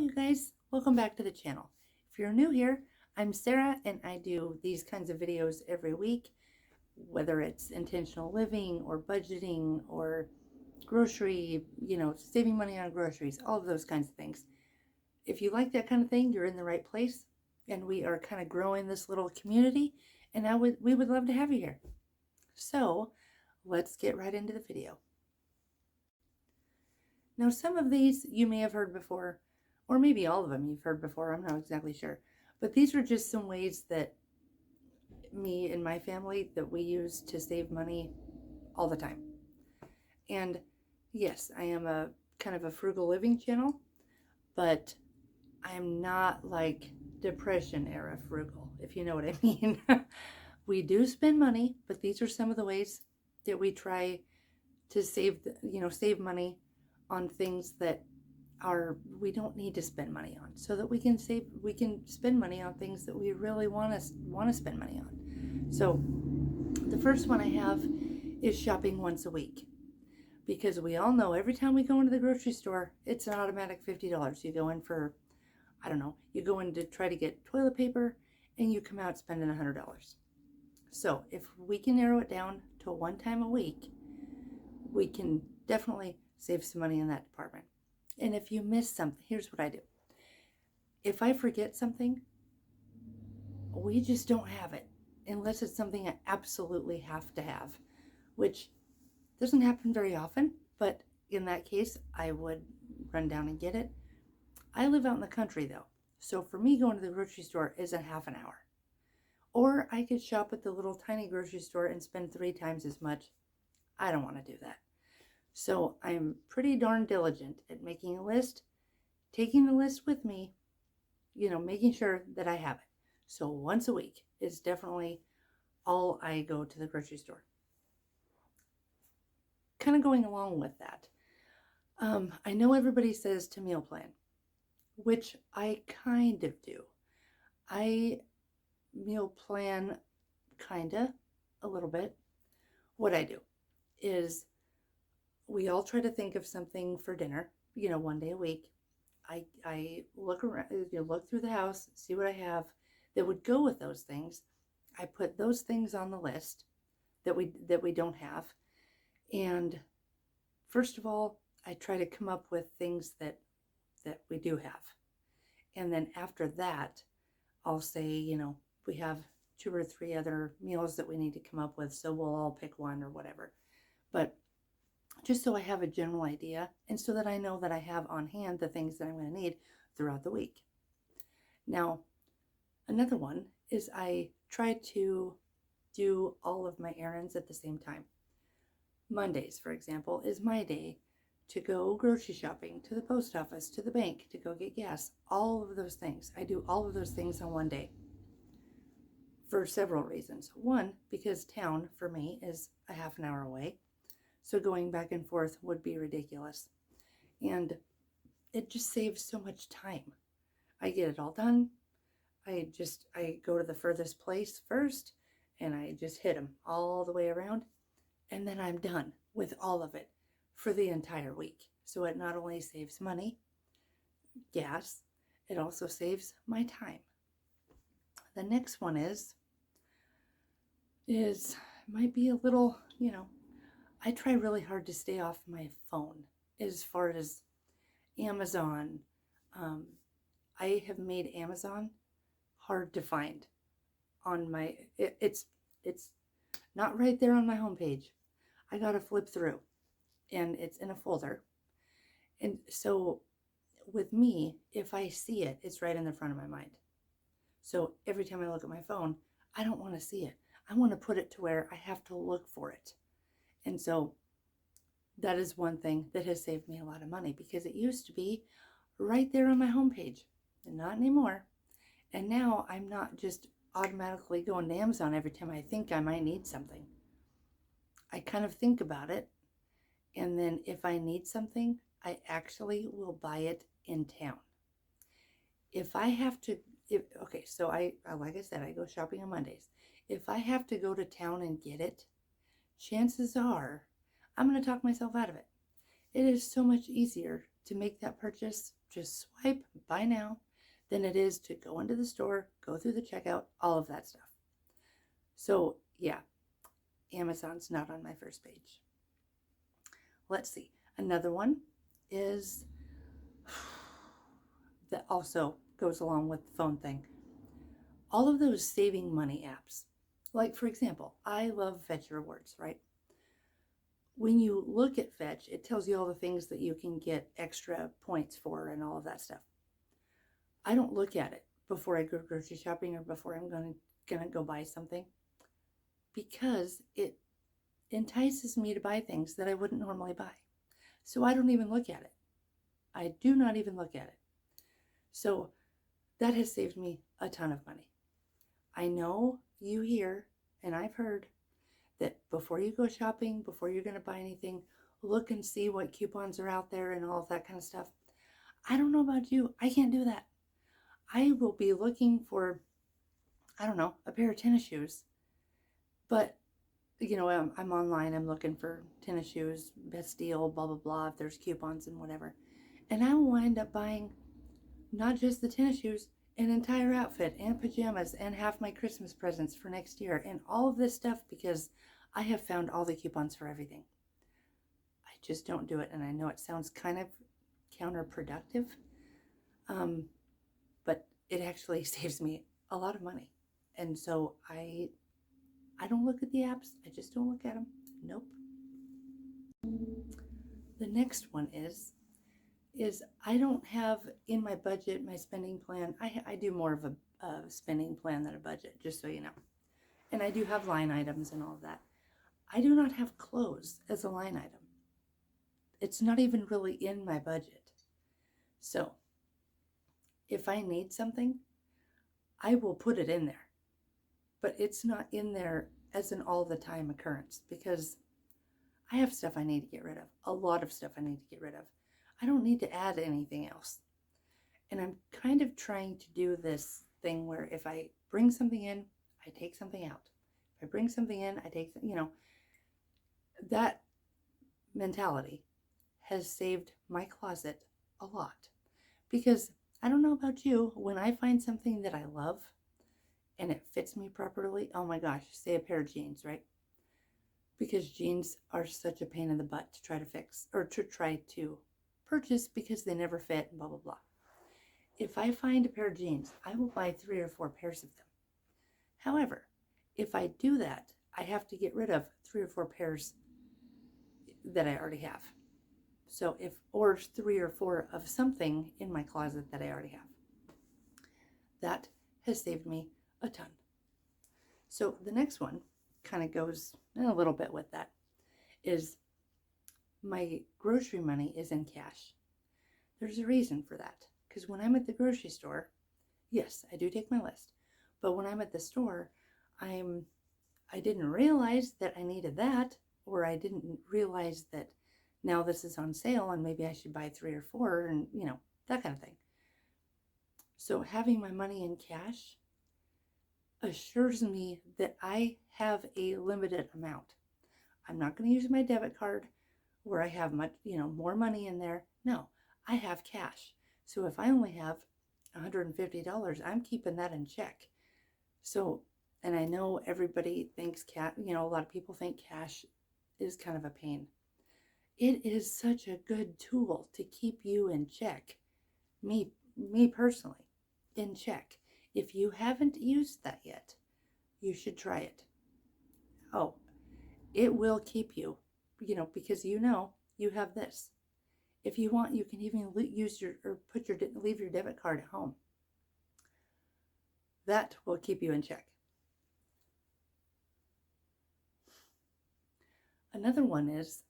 you guys, welcome back to the channel. If you're new here, I'm Sarah and I do these kinds of videos every week, whether it's intentional living or budgeting or grocery, saving money on groceries, all of those kinds of things. If you like that kind of thing, you're in the right place, and we are kind of growing this little community, and we would love to have you here. So let's get right into the video. Now, some of these you may have heard before, or maybe all of them you've heard before, I'm not exactly sure. But these are just some ways that me and my family that we use to save money all the time. And yes, I am a kind of a frugal living channel, but I'm not like depression era frugal, if you know what I mean. We do spend money, but these are some of the ways that we try to save money on things that we don't need to spend money on, so that we can spend money on things that we really want to spend money on. So the first one I have is shopping once a week, because we all know every time we go into the grocery store, it's an automatic $50. You go in for, I don't know, you go in to try to get toilet paper and you come out spending $100. So if we can narrow it down to one time a week, we can definitely save some money in that department. And if you miss something, here's what I do. If I forget something, we just don't have it unless it's something I absolutely have to have, which doesn't happen very often, but in that case, I would run down and get it. I live out in the country though, so for me, going to the grocery store is a half an hour. Or I could shop at the little tiny grocery store and spend 3 times as much. I don't want to do that. So I'm pretty darn diligent at making a list, taking the list with me, making sure that I have it. So once a week is definitely all I go to the grocery store. Kind of going along with that, I know everybody says to meal plan, which I kind of do. I meal plan a little bit. What I do is we all try to think of something for dinner, one day a week. I look around, look through the house, see what I have that would go with those things. I put those things on the list that we don't have. And first of all, I try to come up with things that we do have. And then after that, I'll say, we have 2 or 3 other meals that we need to come up with, so we'll all pick one or whatever. But just so I have a general idea, and so that I know that I have on hand the things that I'm going to need throughout the week. Now, another one is I try to do all of my errands at the same time. Mondays, for example, is my day to go grocery shopping, to the post office, to the bank, to go get gas, all of those things. I do all of those things on one day for several reasons. One, because town for me is a half an hour away. So going back and forth would be ridiculous. And it just saves so much time. I get it all done. I go to the furthest place first and I just hit them all the way around. And then I'm done with all of it for the entire week. So it not only saves money, gas, it also saves my time. The next one might be a little, I try really hard to stay off my phone as far as Amazon. I have made Amazon hard to find on it's not right there on my homepage. I got to flip through and it's in a folder. And so with me, if I see it, it's right in the front of my mind. So every time I look at my phone, I don't want to see it. I want to put it to where I have to look for it. And so that is one thing that has saved me a lot of money, because it used to be right there on my homepage, and not anymore. And now I'm not just automatically going to Amazon every time I think I might need something. I kind of think about it, and then if I need something, I actually will buy it in town. If I have to, so like I said, I go shopping on Mondays. If I have to go to town and get it, chances are I'm going to talk myself out of it. It is so much easier to make that purchase just swipe, buy now, than it is to go into the store, go through the checkout, all of that stuff. So yeah, Amazon's not on my first page. Let's see. Another one is that also goes along with the phone thing. All of those saving money apps. Like, for example, I love Fetch Rewards, right? When you look at Fetch, it tells you all the things that you can get extra points for and all of that stuff. I don't look at it before I go grocery shopping or before I'm gonna go buy something, because it entices me to buy things that I wouldn't normally buy. So I don't even look at it. I do not even look at it. So that has saved me a ton of money. I know you hear, and I've heard, that before you go shopping, before you're going to buy anything, look and see what coupons are out there and all of that kind of stuff. I don't know about you. I can't do that. I will be looking for, I don't know, a pair of tennis shoes. But, I'm online. I'm looking for tennis shoes, best deal, blah, blah, blah, if there's coupons and whatever. And I will wind up buying not just the tennis shoes, an entire outfit and pajamas and half my Christmas presents for next year and all of this stuff because I have found all the coupons for everything. I just don't do it, and I know it sounds kind of counterproductive, but it actually saves me a lot of money. And so I don't look at the apps. I just don't look at them. Nope. The next one is I don't have in my budget, my spending plan. I do more of a spending plan than a budget, just so you know. And I do have line items and all of that. I do not have clothes as a line item. It's not even really in my budget. So if I need something, I will put it in there. But it's not in there as an all the time occurrence, because I have stuff I need to get rid of. A lot of stuff I need to get rid of. I don't need to add anything else. And I'm kind of trying to do this thing where if I bring something in, I take something out. If I bring something in, I take, that mentality has saved my closet a lot. Because I don't know about you, when I find something that I love and it fits me properly, oh my gosh, say a pair of jeans, right? Because jeans are such a pain in the butt to try to fix or to try to purchase because they never fit and blah, blah, blah. If I find a pair of jeans, I will buy 3 or 4 pairs of them. However, if I do that, I have to get rid of 3 or 4 pairs that I already have. So or 3 or 4 of something in my closet that I already have. That has saved me a ton. So the next one kind of goes in a little bit with that, is my grocery money is in cash. There's a reason for that, because when I'm at the grocery store, yes, I do take my list, but when I'm at the store, I didn't realize that I needed that, or I didn't realize that now this is on sale and maybe I should buy 3 or 4 and that kind of thing. So having my money in cash assures me that I have a limited amount. I'm not going to use my debit card where I have much, more money in there. No, I have cash. So if I only have $150, I'm keeping that in check. So, and I know everybody thinks a lot of people think cash is kind of a pain. It is such a good tool to keep you in check. Me personally, in check. If you haven't used that yet, you should try it. Oh, it will keep you, because you have this. If you want, you can even leave your debit card at home. That will keep you in check. Another one is,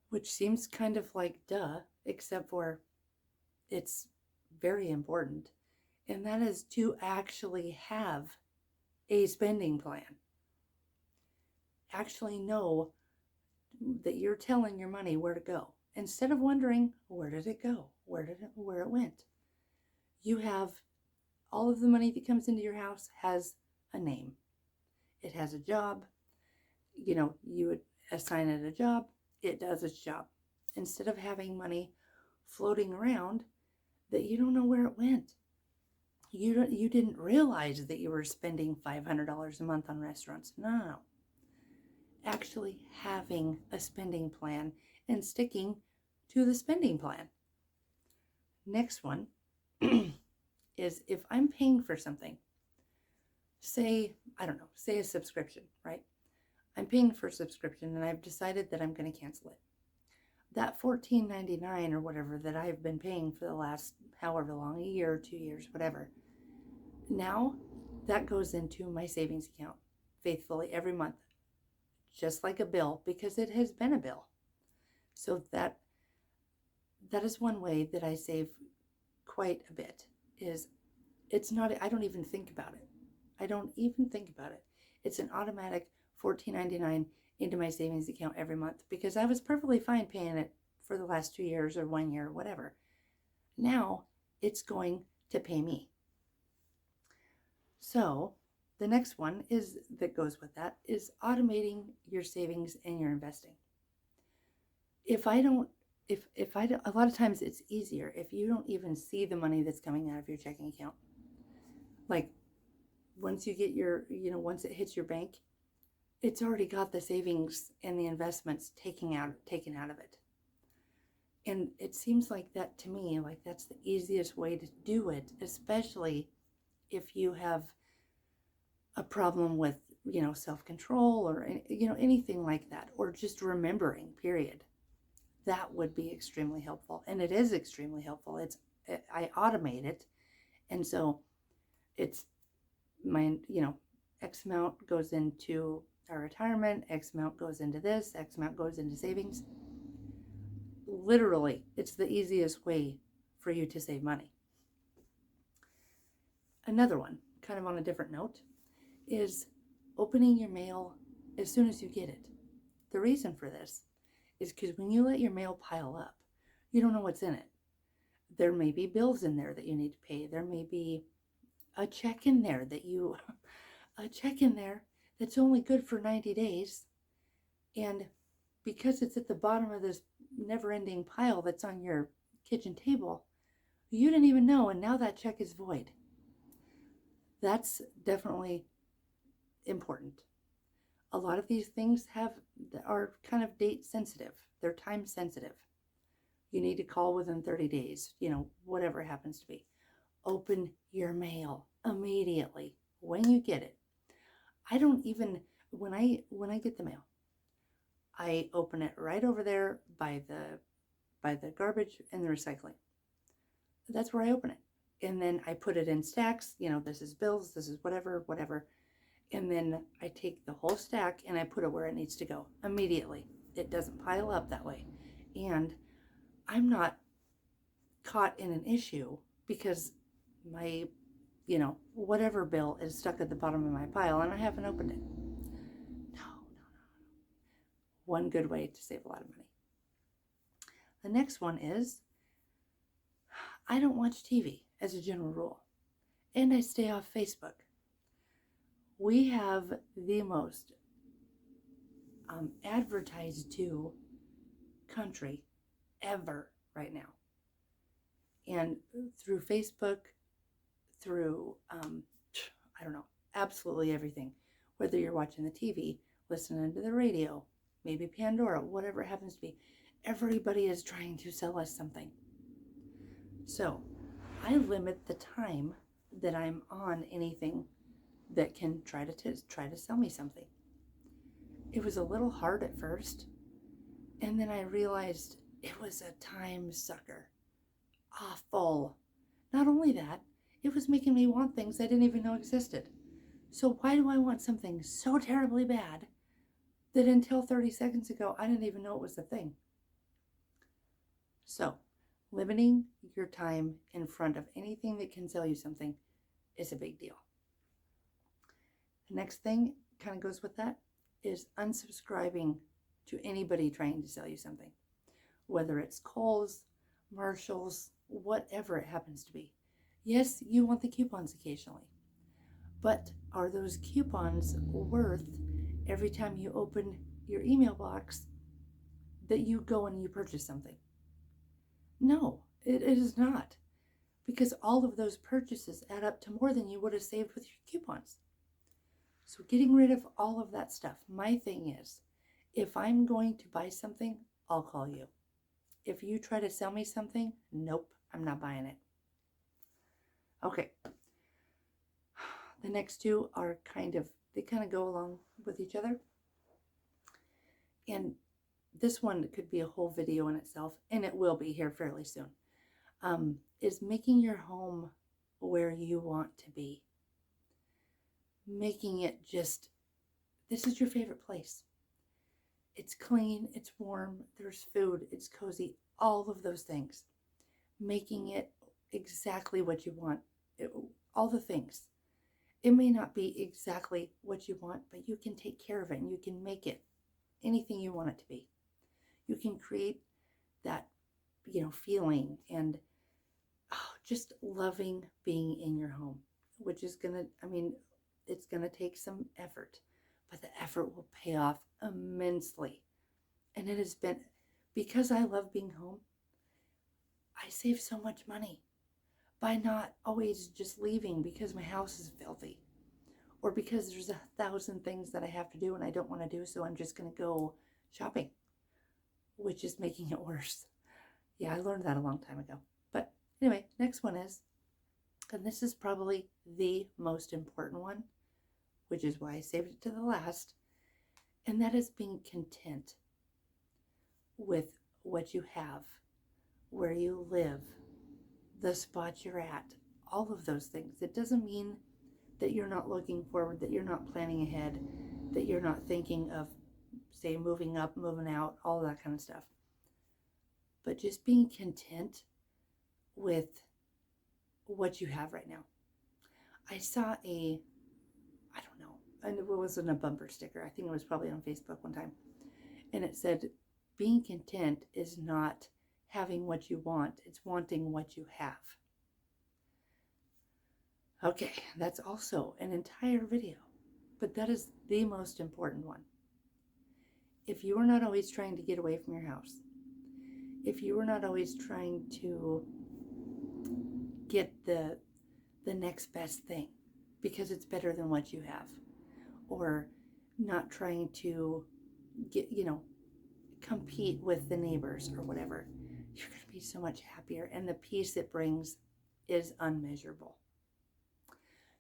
which seems kind of like duh, except for it's very important, and that is to actually have a spending plan. Actually know that you're telling your money where to go, instead of wondering, where did it go? Where it went? You have all of the money that comes into your house has a name. It has a job. You would assign it a job. It does its job. Instead of having money floating around that you don't know where it went. You didn't realize that you were spending $500 a month on restaurants. No. Actually having a spending plan and sticking to the spending plan. Next one is if I'm paying for something, say, I don't know, say a subscription, right? I'm paying for a subscription and I've decided that I'm going to cancel it. That $14.99 or whatever that I've been paying for the last however long, a year, 2 years, whatever, now that goes into my savings account faithfully every month, just like a bill, because it has been a bill. So that is one way that I save quite a bit. Is it's not, I don't even think about it. I don't even think about it. It's an automatic $14.99 into my savings account every month, because I was perfectly fine paying it for the last 2 years or 1 year or whatever. Now it's going to pay me. So the next one is that goes with that is automating your savings and your investing. If I don't, a lot of times it's easier if you don't even see the money that's coming out of your checking account. Like once you get your, once it hits your bank, it's already got the savings and the investments taken out of it. And it seems like that to me, like that's the easiest way to do it, especially if you have a problem with, self-control or, anything like that, or just remembering, period. That would be extremely helpful. And it is extremely helpful. I automate it. And so it's my, X amount goes into our retirement, X amount goes into this, X amount goes into savings. Literally, it's the easiest way for you to save money. Another one, kind of on a different note, is opening your mail as soon as you get it. The reason for this is because when you let your mail pile up, you don't know what's in it. There may be bills in there that you need to pay. There may be a check in there that's only good for 90 days. And because it's at the bottom of this never-ending pile that's on your kitchen table, you didn't even know, and now that check is void. That's definitely important. A lot of these things are kind of date sensitive. They're time sensitive. You need to call within 30 days, whatever it happens to be. Open your mail immediately when you get it. I don't even, when I get the mail, I open it right over there by the garbage and the recycling. That's where I open it. And then I put it in stacks, this is bills, this is whatever. And then I take the whole stack and I put it where it needs to go immediately. It doesn't pile up that way. And I'm not caught in an issue because my, whatever bill is stuck at the bottom of my pile and I haven't opened it. No. One good way to save a lot of money. The next one is I don't watch TV as a general rule, and I stay off Facebook. We have the most advertised to country ever right now. And through Facebook, through, absolutely everything. Whether you're watching the TV, listening to the radio, maybe Pandora, whatever it happens to be, everybody is trying to sell us something. So I limit the time that I'm on anything that can try to sell me something. It was a little hard at first, and then I realized it was a time sucker. Awful. Not only that, it was making me want things I didn't even know existed. So why do I want something so terribly bad that until 30 seconds ago I didn't even know it was a thing? So limiting your time in front of anything that can sell you something is a big deal. The next thing kind of goes with that is unsubscribing to anybody trying to sell you something, whether it's Kohl's, Marshall's, whatever it happens to be. Yes, you want the coupons occasionally, but are those coupons worth every time you open your email box that you go and you purchase something? No, it is not. Because all of those purchases add up to more than you would have saved with your coupons. So getting rid of all of that stuff. My thing is, if I'm going to buy something, I'll call you. If you try to sell me something, nope, I'm not buying it. Okay. The next two are they kind of go along with each other. And this one could be a whole video in itself, and it will be here fairly soon. Is making your home where you want to be. Making it just, this is your favorite place. It's clean, it's warm, there's food, it's cozy, all of those things. Making it exactly what you want, all the things. It may not be exactly what you want, but you can take care of it and you can make it anything you want it to be. You can create that, feeling and just loving being in your home, which is it's going to take some effort, but the effort will pay off immensely. And it has been, because I love being home, I save so much money by not always just leaving because my house is filthy or because there's 1,000 things that I have to do and I don't want to do, so I'm just going to go shopping, which is making it worse. Yeah, I learned that a long time ago. But anyway, next one is, and this is probably the most important one, which is why I saved it to the last, and that is being content with what you have, where you live, the spot you're at, all of those things. It doesn't mean that you're not looking forward, that you're not planning ahead, that you're not thinking of, say, moving up, moving out, all that kind of stuff. But just being content with what you have right now. I saw I don't know, and it wasn't a bumper sticker. I think it was probably on Facebook one time. And it said, being content is not having what you want, it's wanting what you have. Okay, that's also an entire video, but that is the most important one. If you are not always trying to get away from your house, if you are not always trying to get the next best thing because it's better than what you have, or not trying to get, compete with the neighbors or whatever, you're going to be so much happier, and the peace it brings is unmeasurable.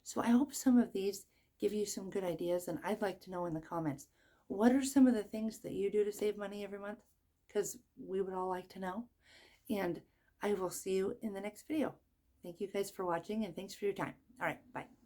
So I hope some of these give you some good ideas, and I'd like to know in the comments, what are some of the things that you do to save money every month? Because we would all like to know. And I will see you in the next video. Thank you guys for watching, and thanks for your time. All right, bye.